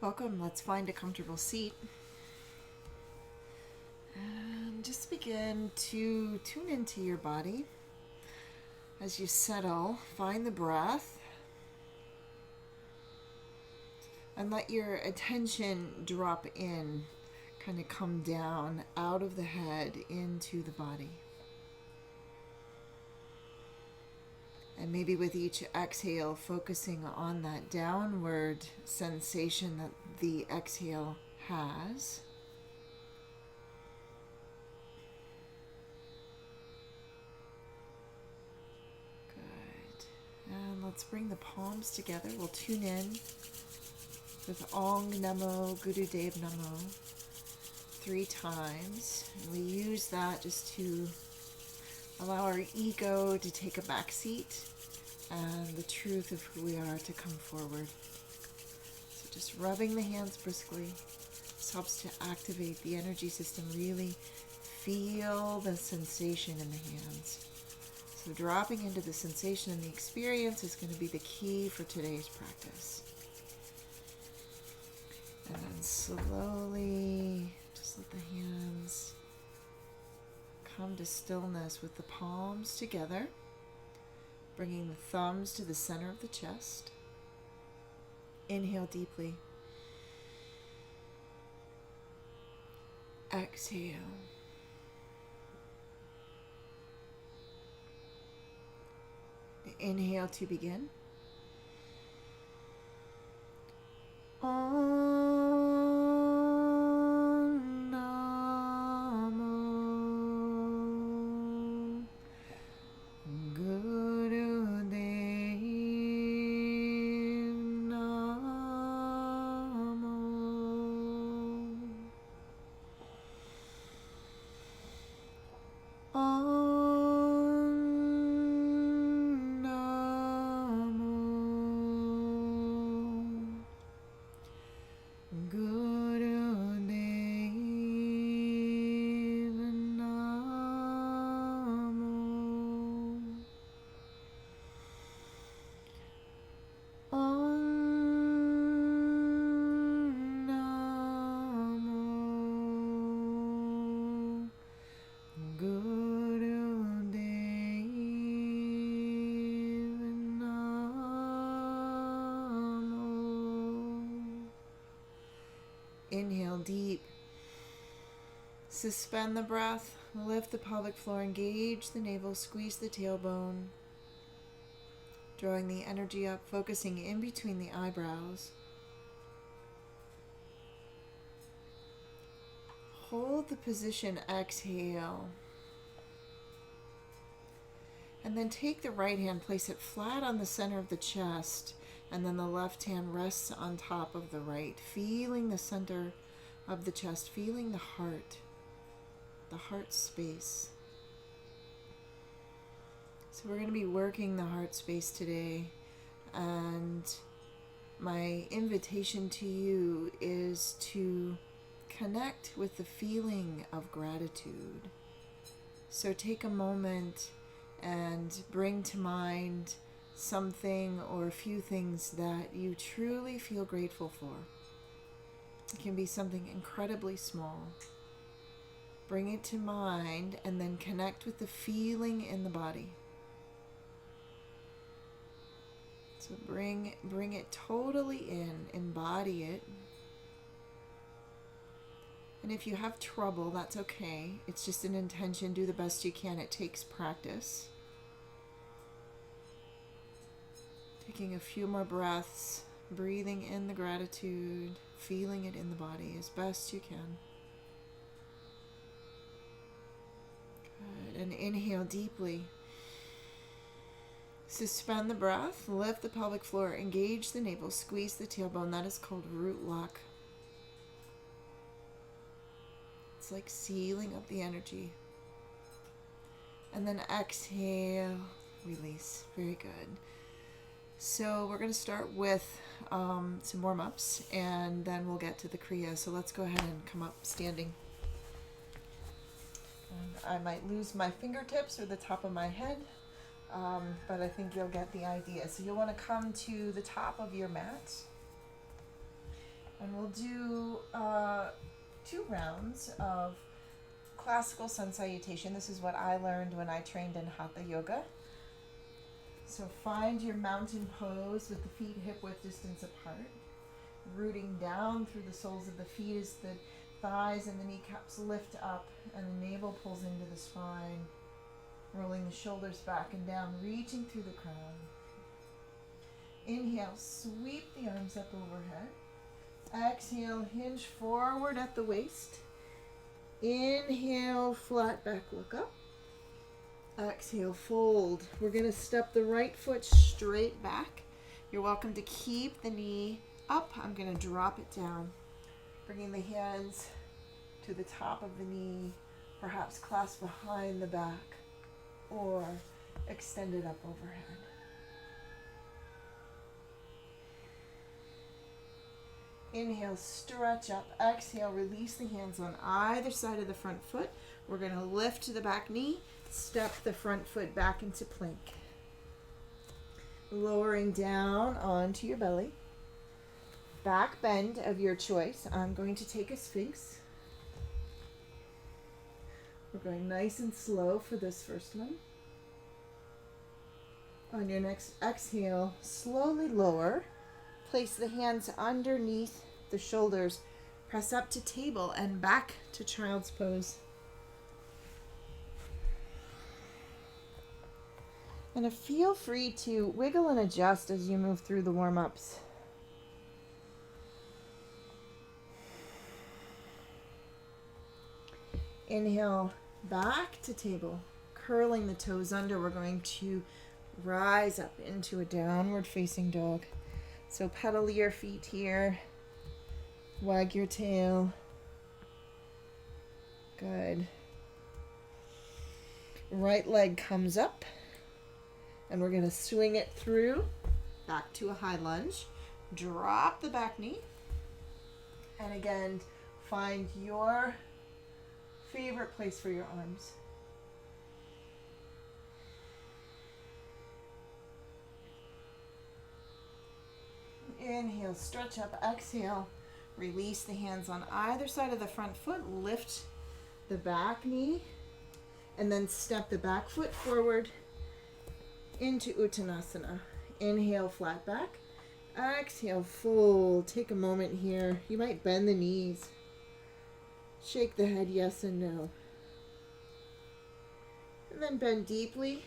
Welcome. Let's find a comfortable seat. And just begin to tune into your body. As you settle, find the breath. And let your attention drop in, kind of come down out of the head into the body. And maybe with each exhale, focusing on that downward sensation that the exhale has. Good. And let's bring the palms together. We'll tune in with Ong Namo Gurudev Namo 3 times. And we use that just to allow our ego to take a back seat and the truth of who we are to come forward. So just rubbing the hands briskly. This helps to activate the energy system. Really feel the sensation in the hands. So dropping into the sensation and the experience is going to be the key for today's practice. And then slowly just let the hands come to stillness with the palms together, bringing the thumbs to the center of the chest. Inhale deeply. Exhale. Inhale to begin. Inhale deep. Suspend the breath. Lift the pelvic floor. Engage the navel. Squeeze the tailbone. Drawing the energy up. Focusing in between the eyebrows. Hold the position. Exhale. And then take the right hand. Place it flat on the center of the chest. And then the left hand rests on top of the right, feeling the center of the chest, feeling the heart space. So we're going to be working the heart space today, and my invitation to you is to connect with the feeling of gratitude. So take a moment and bring to mind something or a few things that you truly feel grateful for. It can be something incredibly small. Bring it to mind and then connect with the feeling in the body. So bring it totally in, embody it. And if you have trouble, that's okay. It's just an intention. Do the best you can. It takes practice. Taking a few more breaths, breathing in the gratitude, feeling it in the body as best you can. Good. And inhale deeply. Suspend the breath, lift the pelvic floor, engage the navel, squeeze the tailbone. That is called root lock. It's like sealing up the energy. And then exhale, release. Very good. So we're going to start with some warm-ups, and then we'll get to the Kriya. So let's go ahead and come up standing. And I might lose my fingertips or the top of my head, but I think you'll get the idea. So you'll want to come to the top of your mat, And we'll do 2 rounds of classical sun salutation. This is what I learned when I trained in Hatha Yoga. So find your mountain pose with the feet hip width distance apart, rooting down through the soles of the feet as the thighs and the kneecaps lift up and the navel pulls into the spine, rolling the shoulders back and down, reaching through the crown. Inhale, sweep the arms up overhead. Exhale, hinge forward at the waist. Inhale, flat back, look up. Exhale, fold. We're going to step the right foot straight back. You're welcome to keep the knee up. I'm going to drop it down, bringing the hands to the top of the knee, perhaps clasp behind the back or extend it up overhead. Inhale, stretch up. Exhale, release the hands on either side of the front foot. We're going to lift to the back knee, step the front foot back into plank. Lowering down onto your belly. Back bend of your choice. I'm going to take a sphinx. We're going nice and slow for this first one. On your next exhale, slowly lower. Place the hands underneath the shoulders. Press up to table and back to child's pose. And feel free to wiggle and adjust as you move through the warm-ups. Inhale, back to table. Curling the toes under, we're going to rise up into a downward facing dog. So pedal your feet here. Wag your tail. Good. Right leg comes up. And we're going to swing it through. Back to a high lunge. Drop the back knee. And again, find your favorite place for your arms. Inhale, stretch up, exhale, release the hands on either side of the front foot, lift the back knee, and then step the back foot forward into Uttanasana. Inhale, flat back, exhale, fold. Take a moment here. You might bend the knees. Shake the head yes and no. And then bend deeply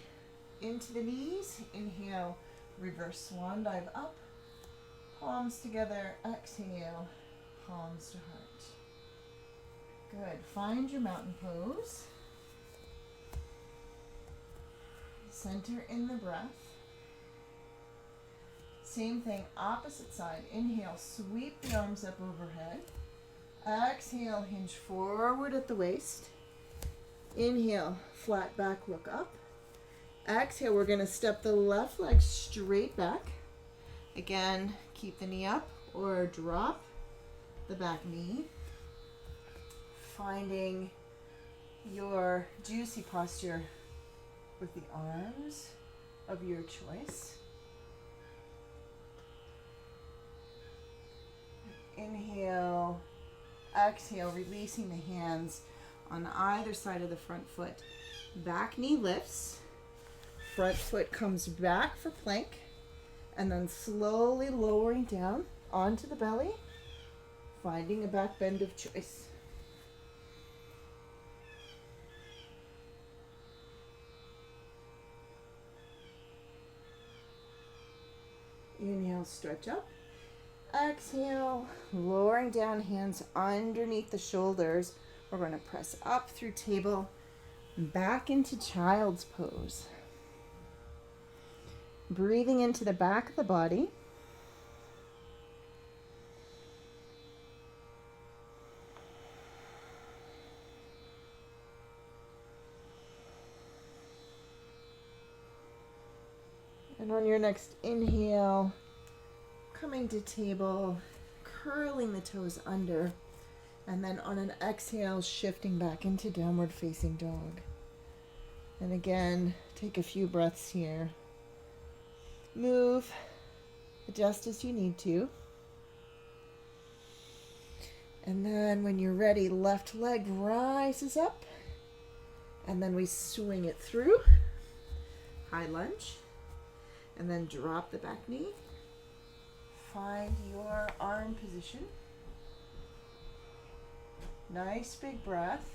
into the knees. Inhale, reverse swan dive up. Palms together, exhale, palms to heart. Good. Find your mountain pose. Center in the breath. Same thing, opposite side. Inhale, sweep the arms up overhead. Exhale, hinge forward at the waist. Inhale, flat back, look up. Exhale, we're going to step the left leg straight back. Again, keep the knee up or drop the back knee. Finding your juicy posture with the arms of your choice. Inhale, exhale, releasing the hands on either side of the front foot. Back knee lifts, front foot comes back for plank. And then slowly lowering down onto the belly, finding a back bend of choice. Inhale, stretch up. Exhale, lowering down, hands underneath the shoulders. We're going to press up through table, back into child's pose. Breathing into the back of the body. And on your next inhale, coming to table, curling the toes under, and then on an exhale, shifting back into downward facing dog. And again, take a few breaths here. Move, adjust as you need to. And then when you're ready, left leg rises up. And then we swing it through. High lunge. And then drop the back knee. Find your arm position. Nice big breath.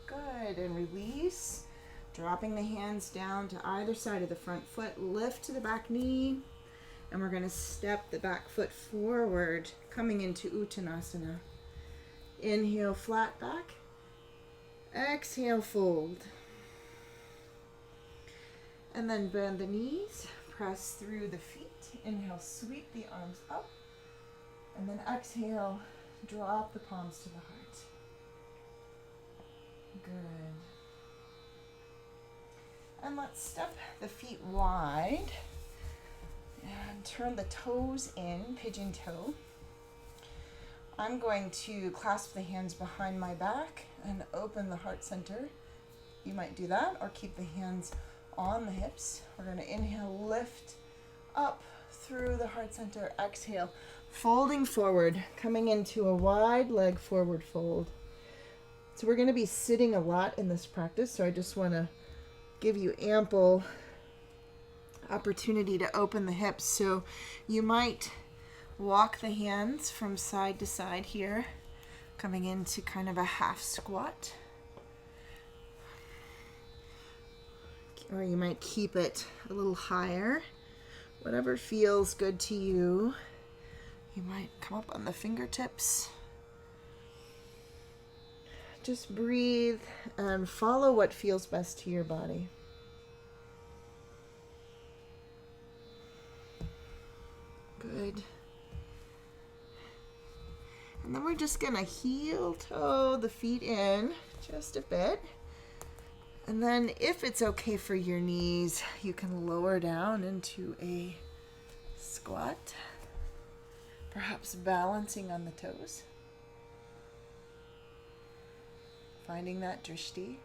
Good, and release. Dropping the hands down to either side of the front foot. Lift to the back knee. And we're going to step the back foot forward, coming into Uttanasana. Inhale, flat back. Exhale, fold. And then bend the knees. Press through the feet. Inhale, sweep the arms up. And then exhale, drop the palms to the heart. Good. And let's step the feet wide and turn the toes in, pigeon toe. I'm going to clasp the hands behind my back and open the heart center. You might do that or keep the hands on the hips. We're going to inhale, lift up through the heart center. Exhale, folding forward, coming into a wide leg forward fold. So we're going to be sitting a lot in this practice, so I just want to give you ample opportunity to open the hips. So you might walk the hands from side to side here, coming into kind of a half squat. Or you might keep it a little higher. Whatever feels good to you. You might come up on the fingertips. Just breathe and follow what feels best to your body. Good. And then we're just going to heel toe the feet in just a bit. And then if it's okay for your knees, you can lower down into a squat, perhaps balancing on the toes. Finding that drishti.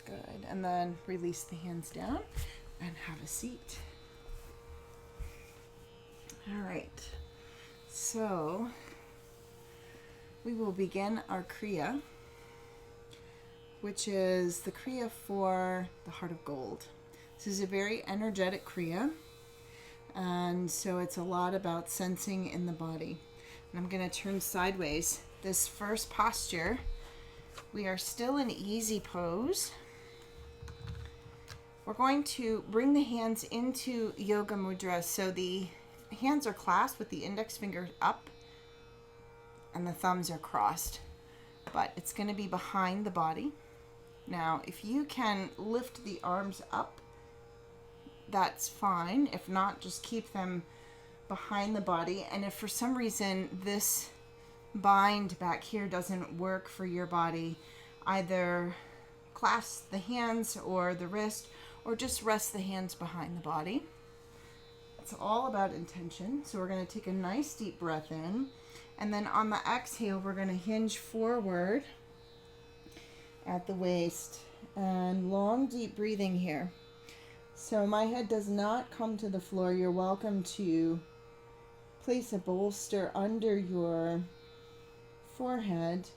Good. And then release the hands down and have a seat. All right. So we will begin our Kriya, which is the Kriya for the heart of gold. This is a very energetic Kriya. And so it's a lot about sensing in the body. And I'm going to turn sideways. This first posture, we are still in easy pose. We're going to bring the hands into yoga mudra. So the hands are clasped with the index finger up and the thumbs are crossed. But it's going to be behind the body. Now, if you can lift the arms up, that's fine. If not, just keep them behind the body. And if for some reason this bind back here doesn't work for your body, either clasp the hands or the wrist, or just rest the hands behind the body. It's all about intention. So we're going to take a nice deep breath in, and then on the exhale we're going to hinge forward at the waist, and long deep breathing here. So my head does not come to the floor. You're welcome to place a bolster under your forehead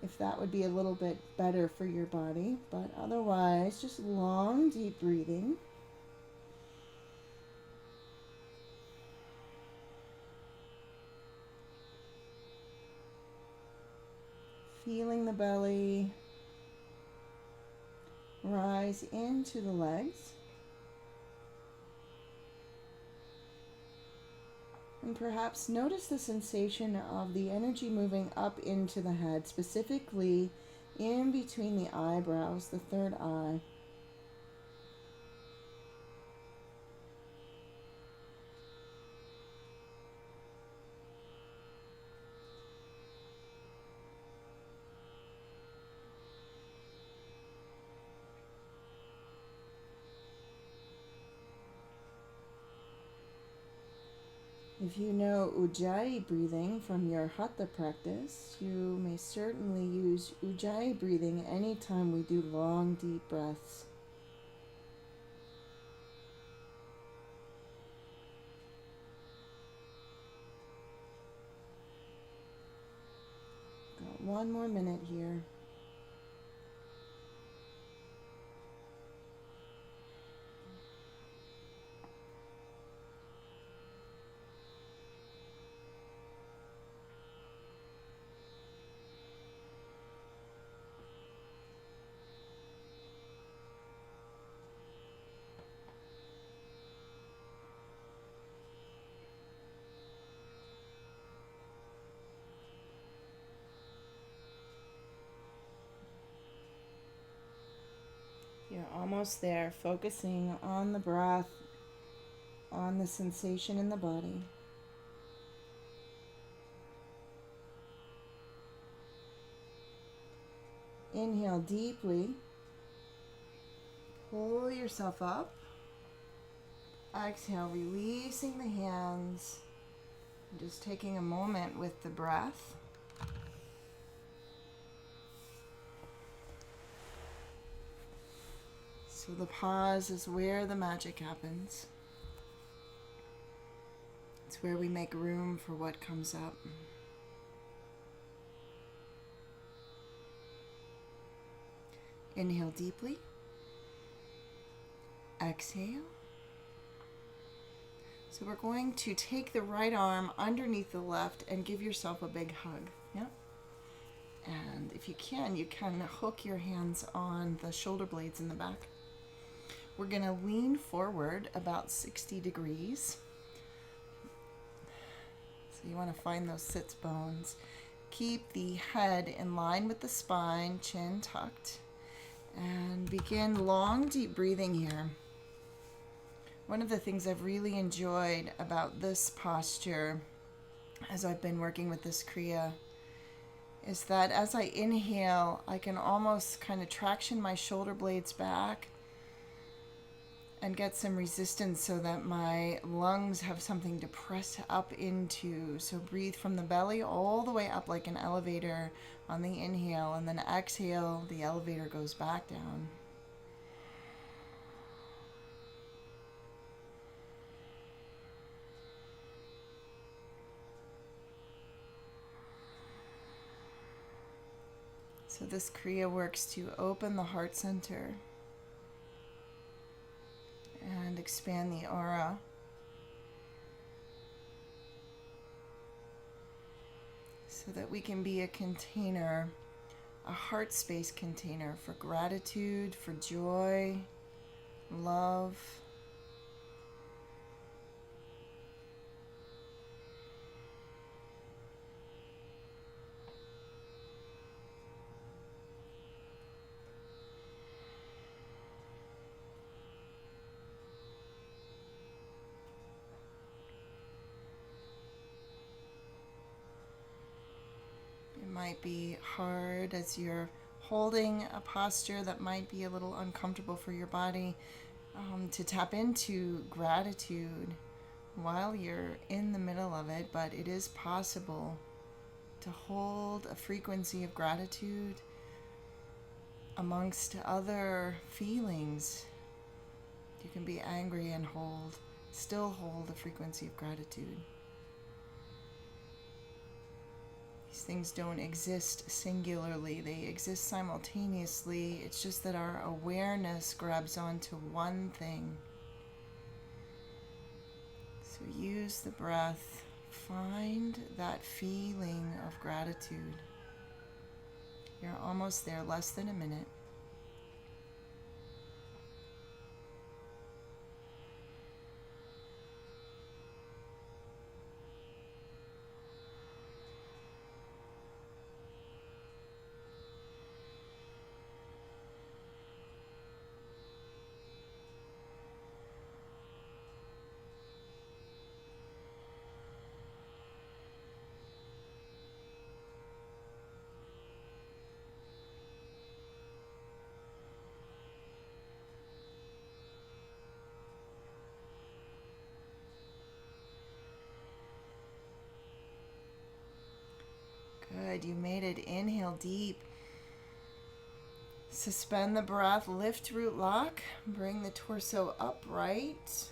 if that would be a little bit better for your body, but otherwise just long deep breathing. Feeling the belly rise into the legs. And perhaps notice the sensation of the energy moving up into the head, specifically in between the eyebrows, the third eye. If you know Ujjayi breathing from your Hatha practice, you may certainly use Ujjayi breathing anytime we do long, deep breaths. Got one more minute here. You're almost there, focusing on the breath, on the sensation in the body. Inhale deeply. Pull yourself up. Exhale, releasing the hands. Just taking a moment with the breath. So the pause is where the magic happens. It's where we make room for what comes up. Inhale deeply. Exhale. So we're going to take the right arm underneath the left and give yourself a big hug. Yeah? And if you can hook your hands on the shoulder blades in the back. We're going to lean forward about 60 degrees. So you want to find those sits bones. Keep the head in line with the spine, chin tucked. And begin long, deep breathing here. One of the things I've really enjoyed about this posture as I've been working with this Kriya is that as I inhale, I can almost kind of traction my shoulder blades back and get some resistance so that my lungs have something to press up into. So breathe from the belly all the way up like an elevator on the inhale, and then exhale, the elevator goes back down. So this Kriya works to open the heart center and expand the aura. So that we can be a container, a heart space container for gratitude, for joy, love. Might be hard as you're holding a posture that might be a little uncomfortable for your body, to tap into gratitude while you're in the middle of it, but it is possible to hold a frequency of gratitude amongst other feelings. You can be angry and still hold a frequency of gratitude. These things don't exist singularly, they exist simultaneously. It's just that our awareness grabs onto one thing. So use the breath, find that feeling of gratitude. You're almost there, less than a minute. Good, you made it. Inhale deep. Suspend the breath, lift root lock, bring the torso upright.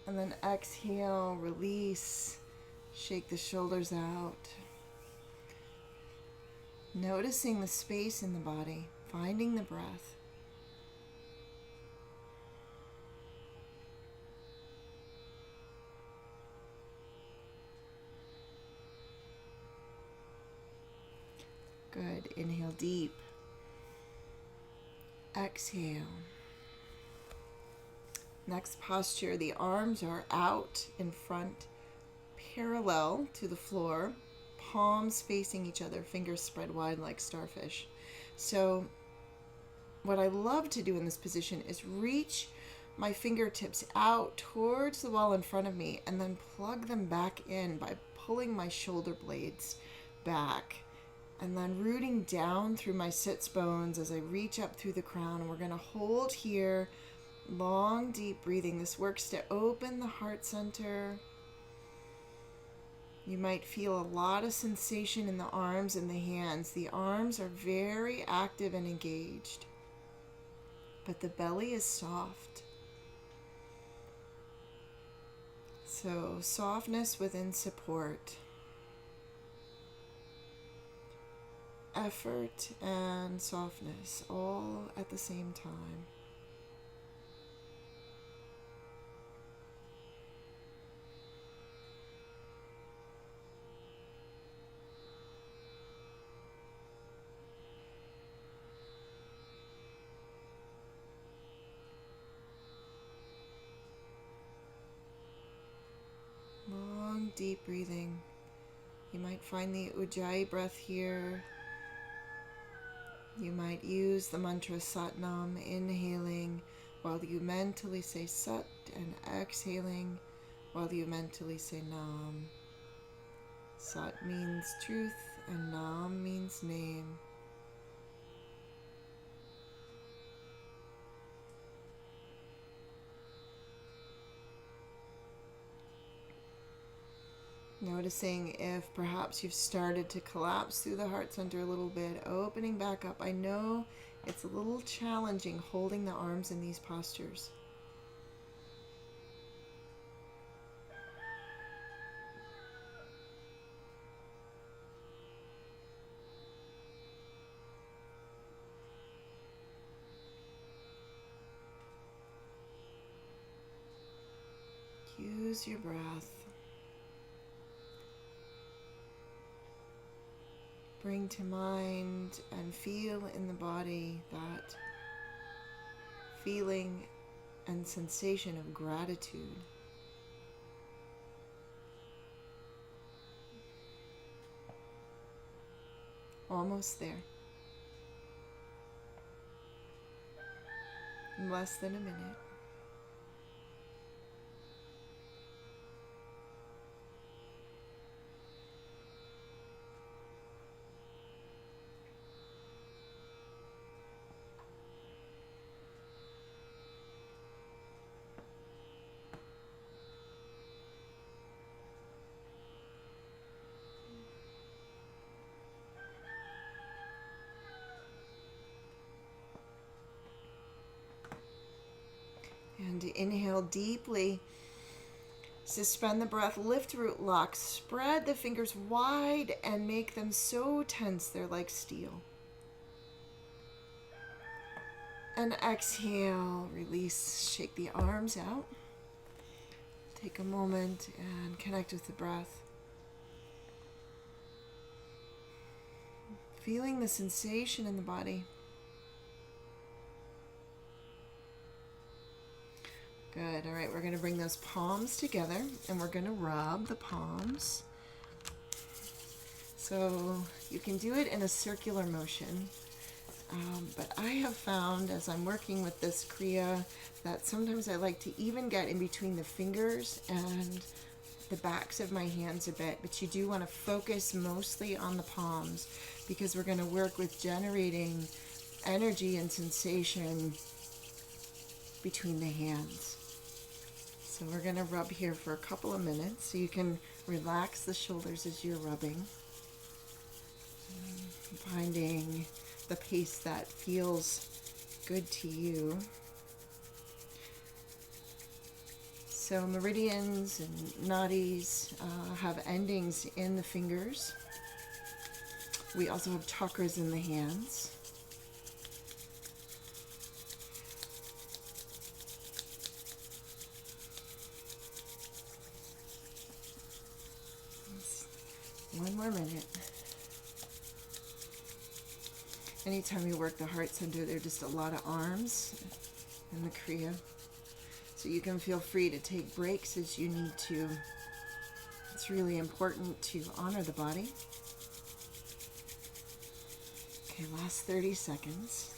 And then exhale, release, shake the shoulders out. Noticing the space in the body, finding the breath. Good. Inhale deep. Exhale. Next posture, the arms are out in front, parallel to the floor, palms facing each other, fingers spread wide like starfish. So what I love to do in this position is reach my fingertips out towards the wall in front of me and then plug them back in by pulling my shoulder blades back. And then rooting down through my sits bones as I reach up through the crown. And we're going to hold here, long, deep breathing. This works to open the heart center. You might feel a lot of sensation in the arms and the hands. The arms are very active and engaged, but the belly is soft. So softness within support. Effort and softness all at the same time. Long, deep breathing. You might find the Ujjayi breath here. You might use the mantra Sat Nam, inhaling while you mentally say Sat, and exhaling while you mentally say Nam. Sat means truth and Nam means name. Noticing if perhaps you've started to collapse through the heart center a little bit, opening back up. I know it's a little challenging holding the arms in these postures. Use your breath. Bring to mind and feel in the body that feeling and sensation of gratitude. Almost there. In less than a minute. And inhale deeply. Suspend the breath, lift root lock, spread the fingers wide and make them so tense they're like steel. And exhale, release, shake the arms out. Take a moment and connect with the breath. Feeling the sensation in the body. Good. All right, we're going to bring those palms together and we're going to rub the palms. So you can do it in a circular motion, but I have found as I'm working with this Kriya that sometimes I like to even get in between the fingers and the backs of my hands a bit, but you do want to focus mostly on the palms because we're going to work with generating energy and sensation between the hands. So we're going to rub here for a couple of minutes. So you can Relax the shoulders as you're rubbing, finding the pace that feels good to you. So meridians and nadis have endings in the fingers. We also have chakras in the hands. One more minute. Anytime you work the heart center, there are just a lot of arms in the Kriya. So you can feel free to take breaks as you need to. It's really important to honor the body. Okay, last 30 seconds.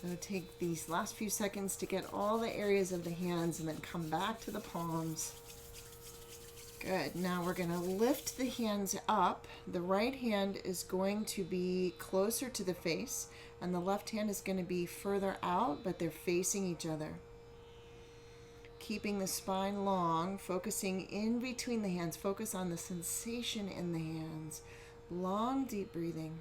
So take these last few seconds to get all the areas of the hands and then come back to the palms. Good. Now we're going to lift the hands up. The right hand is going to be closer to the face and the left hand is going to be further out, but they're facing each other. Keeping the spine long, focusing in between the hands. Focus on the sensation in the hands. Long, deep breathing.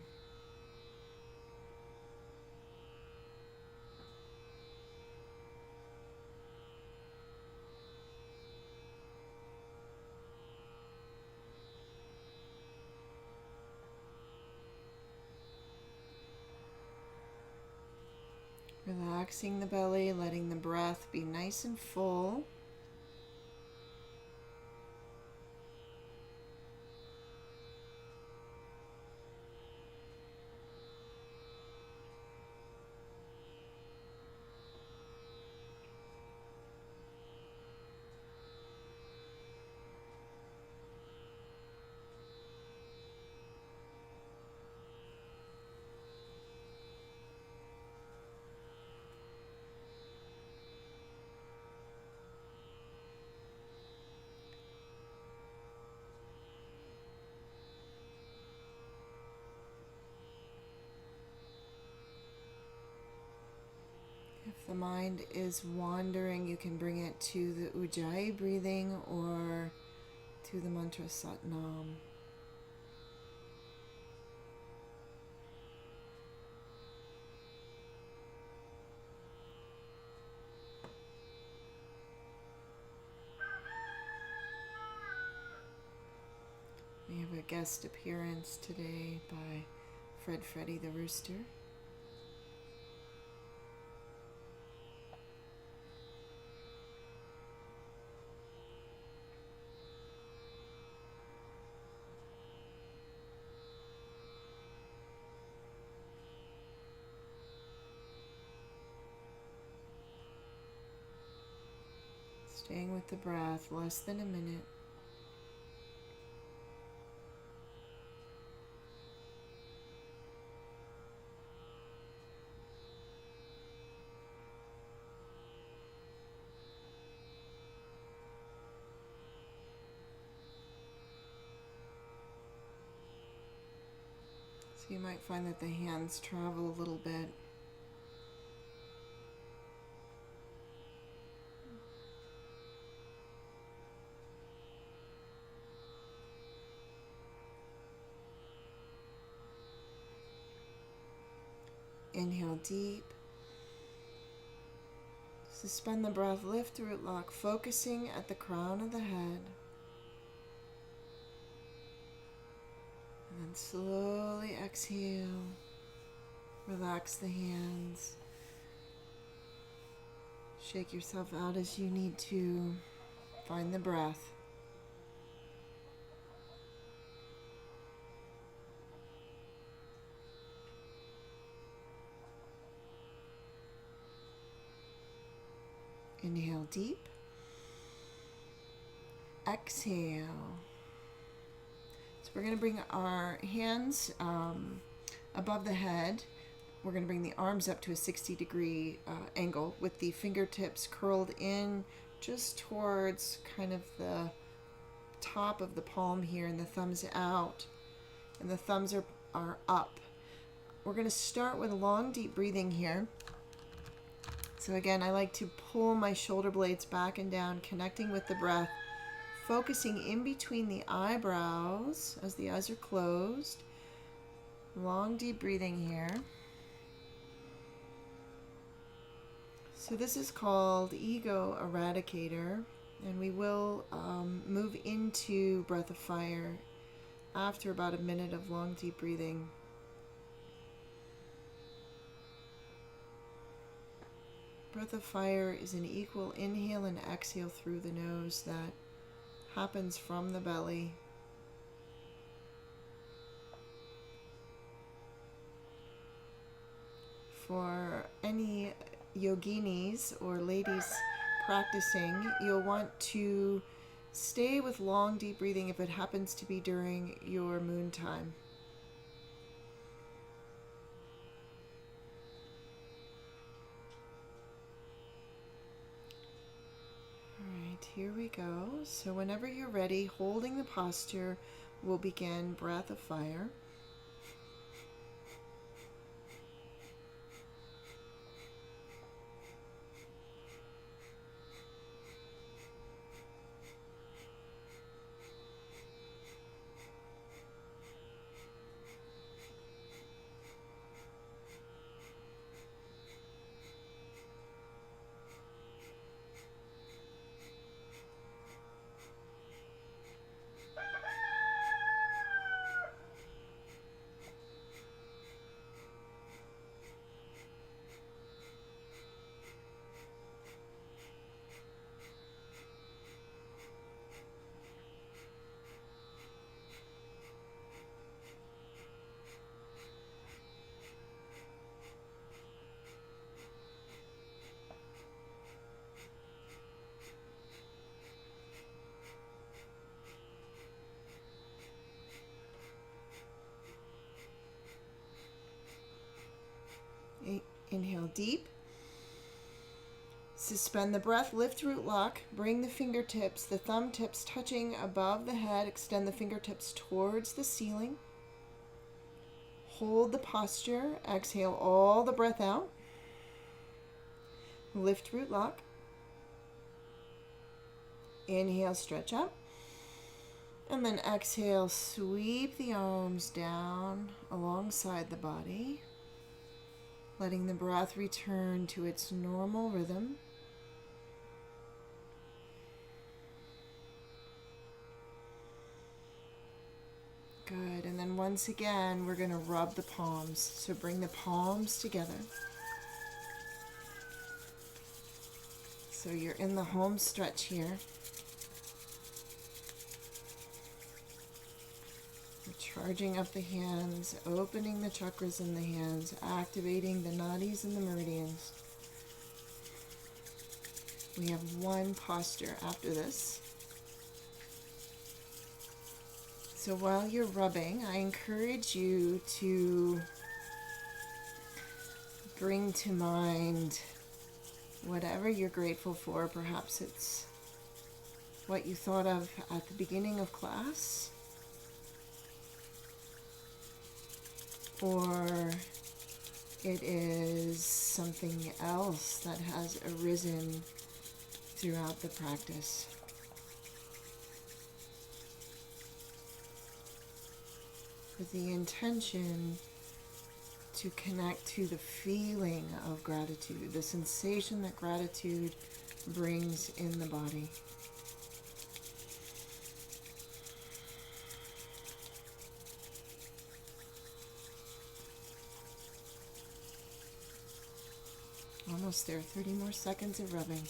Relaxing the belly, letting the breath be nice and full. If the mind is wandering, you can bring it to the Ujjayi breathing or to the mantra Sat Nam. We have a guest appearance today by Freddie the Rooster. Staying with the breath, less than a minute. So you might find that the hands travel a little bit. Inhale deep. Suspend the breath, lift root lock, focusing at the crown of the head. And then slowly exhale. Relax the hands. Shake yourself out as you need to. Find the breath. Inhale deep. Exhale. So we're going to bring our hands above the head. we're going to bring the arms up to a 60-degree angle with the fingertips curled in just towards kind of the top of the palm here, and the thumbs out, and the thumbs are up. We're going to start with long, deep breathing here. So again, I like to pull my shoulder blades back and down, connecting with the breath, focusing in between the eyebrows as the eyes are closed. Long, deep breathing here. So this is called Ego Eradicator, and we will move into Breath of Fire after about a minute of long, deep breathing. Breath of Fire is an equal inhale and exhale through the nose that happens from the belly. For any yoginis or ladies practicing, you'll want to stay with long, deep breathing if it happens to be during your moon time. Here we go. So whenever you're ready, holding the posture, we'll begin Breath of Fire. Inhale deep. Suspend the breath, lift root lock, bring the fingertips, the thumb tips touching above the head, extend the fingertips towards the ceiling. Hold the posture, exhale all the breath out. Lift root lock. Inhale, stretch up. And then exhale, sweep the arms down alongside the body, letting the breath return to its normal rhythm. Good. And then once again, we're going to rub the palms. So bring the palms together. So you're in the home stretch here. We're charging up the hands, opening the chakras in the hands, activating the nadis and the meridians. We have one posture after this. So while you're rubbing, I encourage you to bring to mind whatever you're grateful for. Perhaps it's what you thought of at the beginning of class, or it is something else that has arisen throughout the practice. With the intention to connect to the feeling of gratitude, the sensation that gratitude brings in the body. Almost there, 30 more seconds of rubbing.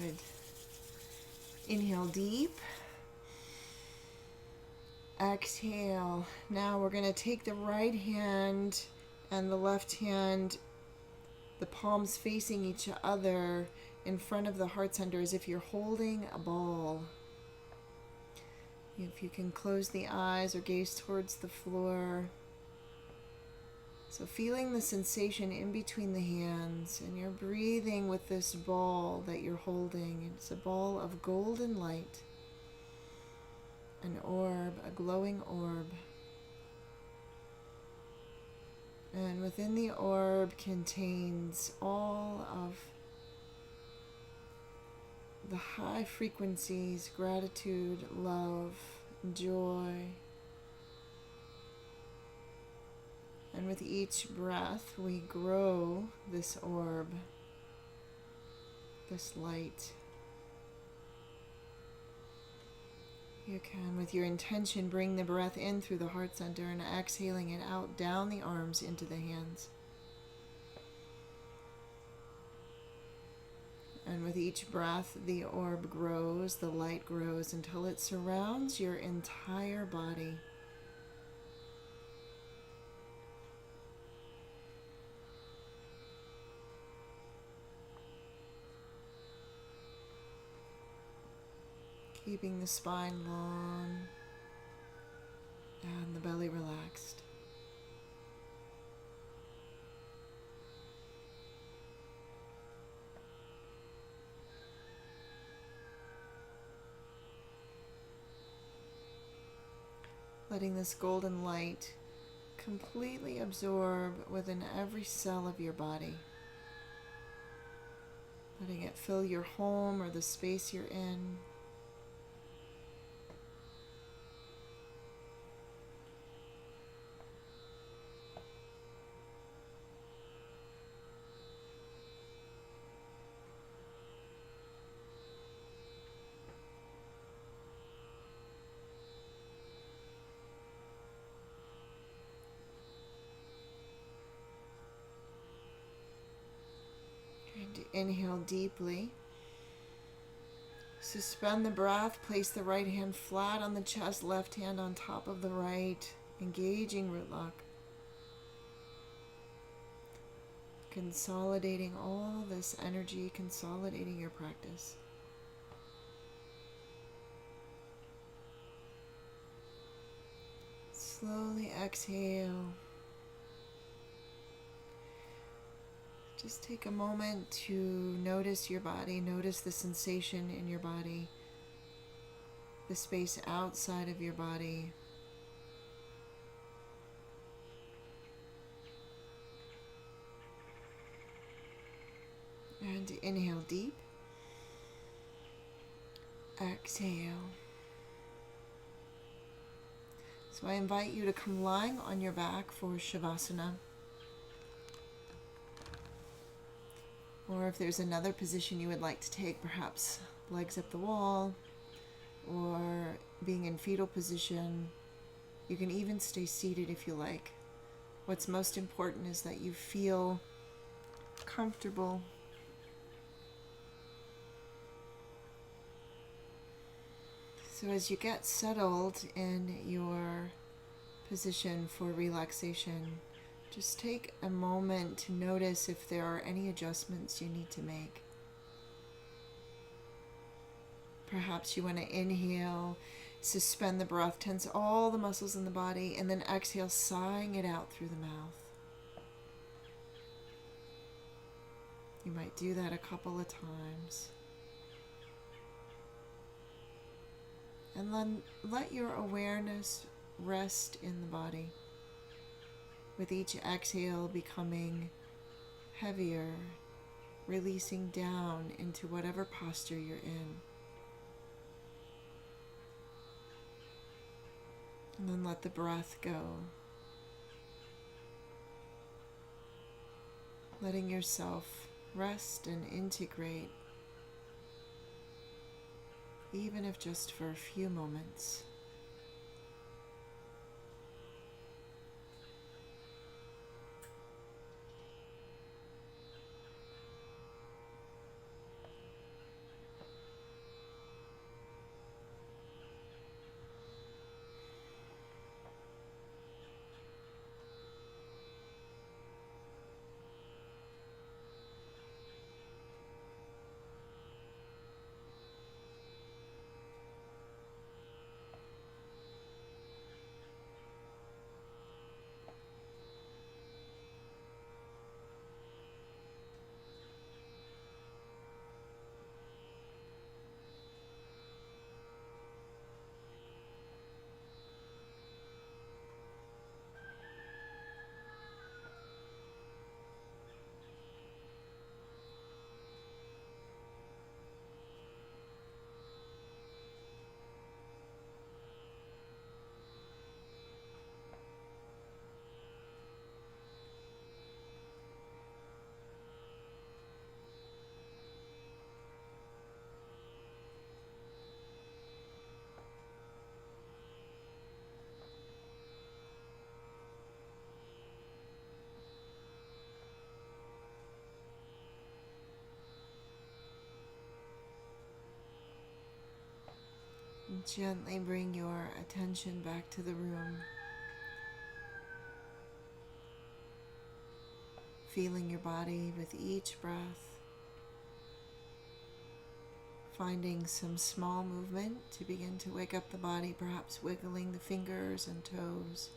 Good. Inhale deep. Exhale. Now we're going to take the right hand and the left hand the palms facing each other in front of the heart center as if you're holding a ball. If you can close the eyes or gaze towards the floor. So feeling the sensation in between the hands, and you're breathing with this ball that you're holding. It's a ball of golden light, an orb, a glowing orb. And within the orb contains all of the high frequencies, gratitude, love, joy. And with each breath, we grow this orb, this light. You can, with your intention, bring the breath in through the heart center and exhaling it out down the arms into the hands. And with each breath, the orb grows, the light grows until it surrounds your entire body. Keeping the spine long and the belly relaxed. Letting this golden light completely absorb within every cell of your body. Letting it fill your home or the space you're in. And inhale deeply. Suspend the breath. Place the right hand flat on the chest, left hand on top of the right, engaging root lock. Consolidating all this energy, consolidating your practice. Slowly exhale. Just take a moment to notice your body, notice the sensation in your body, the space outside of your body. And inhale deep. Exhale. So I invite you to come lying on your back for Shavasana. Or if there's another position you would like to take, perhaps legs up the wall, or being in fetal position, you can even stay seated if you like. What's most important is that you feel comfortable. So as you get settled in your position for relaxation, just take a moment to notice if there are any adjustments you need to make. Perhaps you want to inhale, suspend the breath, tense all the muscles in the body, and then exhale, sighing it out through the mouth. You might do that a couple of times. And then let your awareness rest in the body. With each exhale becoming heavier, releasing down into whatever posture you're in. And then let the breath go. Letting yourself rest and integrate, even if just for a few moments. Gently bring your attention back to the room, feeling your body with each breath, finding some small movement to begin to wake up the body, perhaps wiggling the fingers and toes.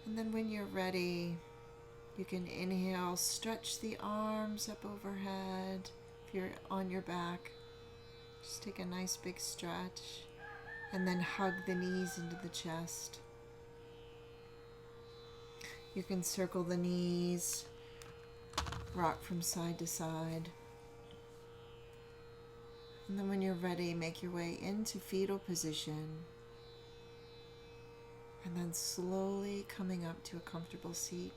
And then when you're ready, you can inhale, stretch the arms up overhead. If you're on your back, just take a nice big stretch, and then hug the knees into the chest. You can circle the knees, rock from side to side. And then when you're ready, make your way into fetal position, and then slowly coming up to a comfortable seat.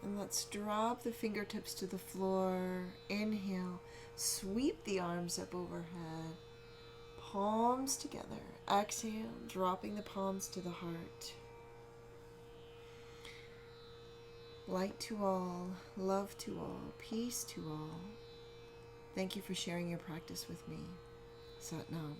And let's drop the fingertips to the floor. Inhale, sweep the arms up overhead, palms together. Exhale, dropping the palms to the heart. Light to all, love to all, peace to all. Thank you for sharing your practice with me. Sat Nam.